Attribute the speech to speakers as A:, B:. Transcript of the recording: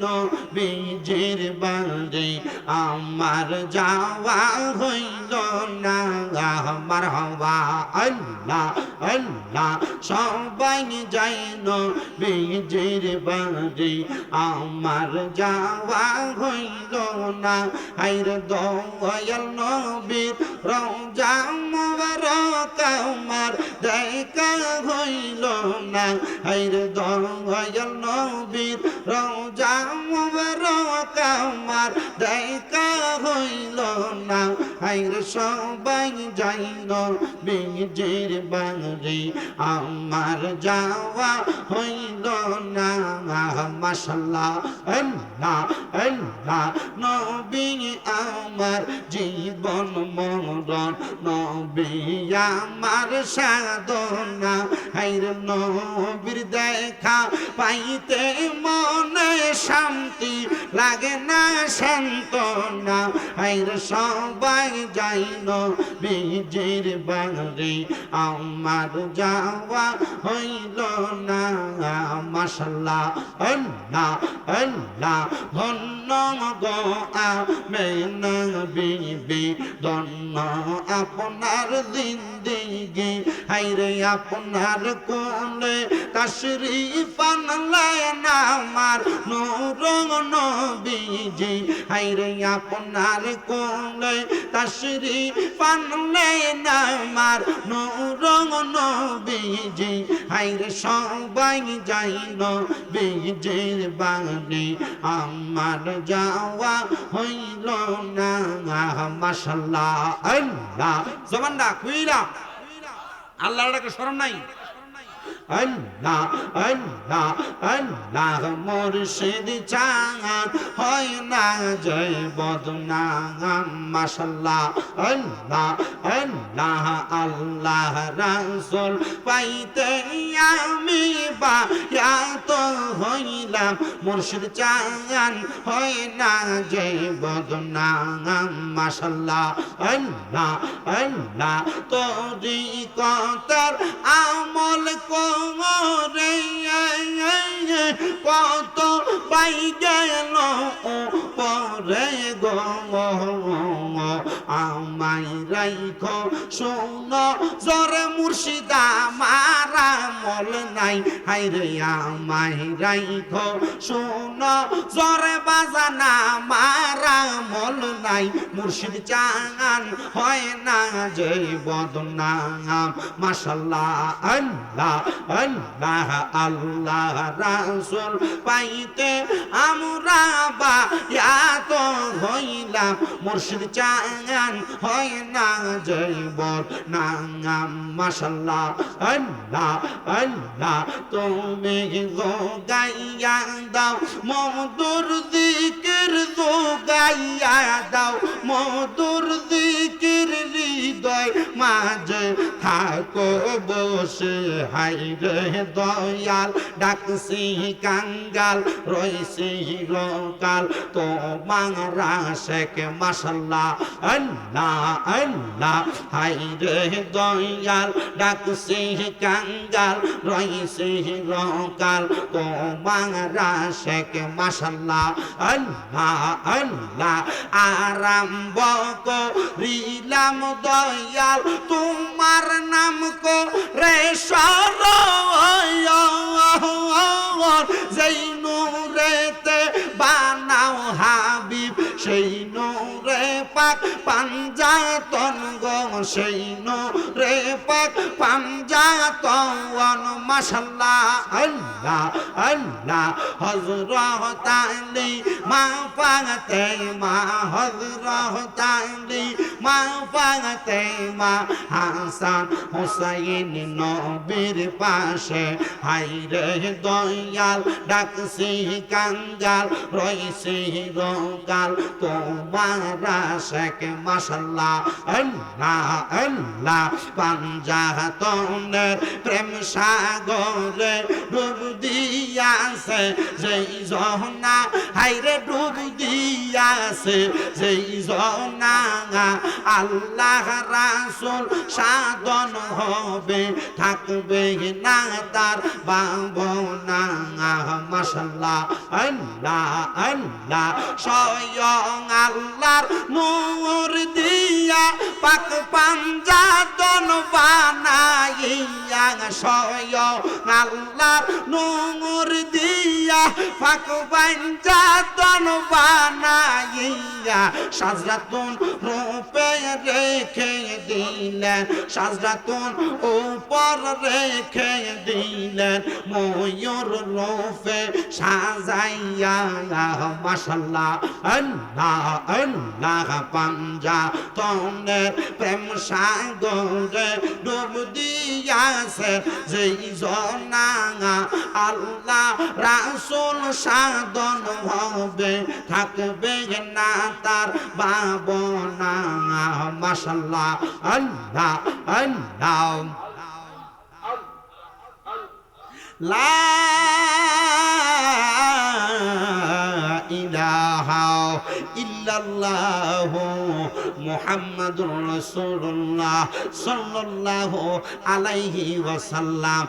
A: নবীজির বাড়ি আমার যাওয়া হইল না মারহাবা আল্লাহ আল্লাহ সবাই যাই নবীজির বাড়ি আমার যাওয়া হইল না হায়রে দয়াল নবীর রওজা মুবারক আমার দেখা হইল না হায়রে দয়াল নবীর রওজা মুবারক আমার দেখা হইল না হায়রে সবাই যাই নবীজির বাড়ি আমার যাওয়া হইল না মাশাআল্লাহ আল্লাহ আল্লাহ নবী আমার জীবন মরণ নবী আমার সাধনা হায়রে নবীর দেখা পাইতে মনে শান্তি লাগে না সান্তনা হায়রে সবাই যাই নবীজির বাড়ি আমার যাওয়া হইল না মাশাআল্লাহ আল্লাহ আল্লাহ ধন্য গো আমেনা বিবি ধন্য আপনার জিন্দেগি হায়রে আপনার কোলে তাশরীফ আনলেন আমার নূর নবীজি হায়রে আপনার কোলে তাশরীফ আনলেন আমার নূর নবীজি হায়রে সবাই যাই নবীজির বাড়ি আমার যাওয়া হইল না মাশাআল্লাহ আল্লাহ জবানটা কইরা আল্লাহটাকে শরম নাই আল্লাহ আল্লাহ আল্লাহ মুর্শিদ চাঁদ হয় না জয় বদনাম মাশাআল্লাহ আল্লাহ আল্লাহ আল্লাহ রাসূল পাইতে আমি বায়াত হইলাম মুর্শিদ চাঁদ হয় না জয় বদনাম মাশাআল্লাহ আল্লাহ আল্লাহ তরিকতের আমল করে কত পাই গেল পরে গো আমায় রাইখো শোনো জরে মুর্শিদা মারা মল নাই হায়রে আমায় রাইখো শোনো জরে বাজানা মারা মল নাই মুর্শিদ চাঁদ হয় না যে বদনাম মাশাআল্লাহ আল্লাহ আল্লাহ আল্লাহ রাসূল পাইতে আমরা বায়াত হইলাম মুর্শিদ চাঁদ হয় না যে বদনাম মাশাআল্লাহ আল্লাহ আল্লাহ তুমি গো গাইয়া দাও মধুর জিকির গো গাইয়া দাও মধুর জিকির হৃদয় মাঝে থাকো বসে হায়রে দয়াল ডাকছি কাঙ্গাল রইছি লোকাল তো মাংরা শেখ মাশাআল্লাহ আল্লাহ আল্লাহ হায়রে দয়াল ডাকছি কাঙ্গাল রইছি লোকাল তো মাংরা শেখ মাশাআল্লাহ আল্লাহ আল্লাহ আরম্ভ করিলাম দয়াল তোমার নাম কো রে সরোয়ার যেই নূরেতে বানাও হাবিব সেই নূরে পাক পাঞ্জাতন গো সেই নূরে পাক পাঞ্জাতন মাশাআল্লাহ আল্লাহ আল্লাহ হযরত আলী মা ফাতেমা হযরত আলী মা ফাতেমা হাসান হুসাইন নবীর পাশে হায়রে দয়াল ডাকছি কাঙ্গাল রইছি রোগাল তোমার আশেক মাশাল্লাহ আল্লাহ আল্লাহ পাঞ্জাতনের প্রেম সাগরে ডুব দিয়াছে যেই জহনা হাইরে ডুব দিয়াছে যেই জহনা আল্লাহ রাসূল সাধন হবে থাকবে না তার ভাবনা মাশাল্লাহ আল্লাহ আল্লাহ স্বয়ং আল্লাহর নূর দিয়া পাক পাঞ্জাতন বানাইয়া স্বয়ং আল্লাহর নূর দিয়া পাক পাঞ্জাতন বানাইয়া সাজরাতুন রূপে রেখে দিলেন সাজরাতুন উপর রেখে দিলেন ময়ূর রূপে সাজাইয়া মাশাল্লাহ আল্লাহ আল্লাহ পাঞ্জাতনের প্রেম সাগরে ডুব দিয়াছে যেই জনা আল্লাহ রাসূল সাধন হবে থাকবে না তার ভাবনা মাশাল্লাহ আল্লাহ আল্লাহ লা ইলাহা ইল্লাল্লাহু মুহাম্মাদুর রাসূলুল্লাহ সাল্লাল্লাহু আলাইহি ওয়াসাল্লাম।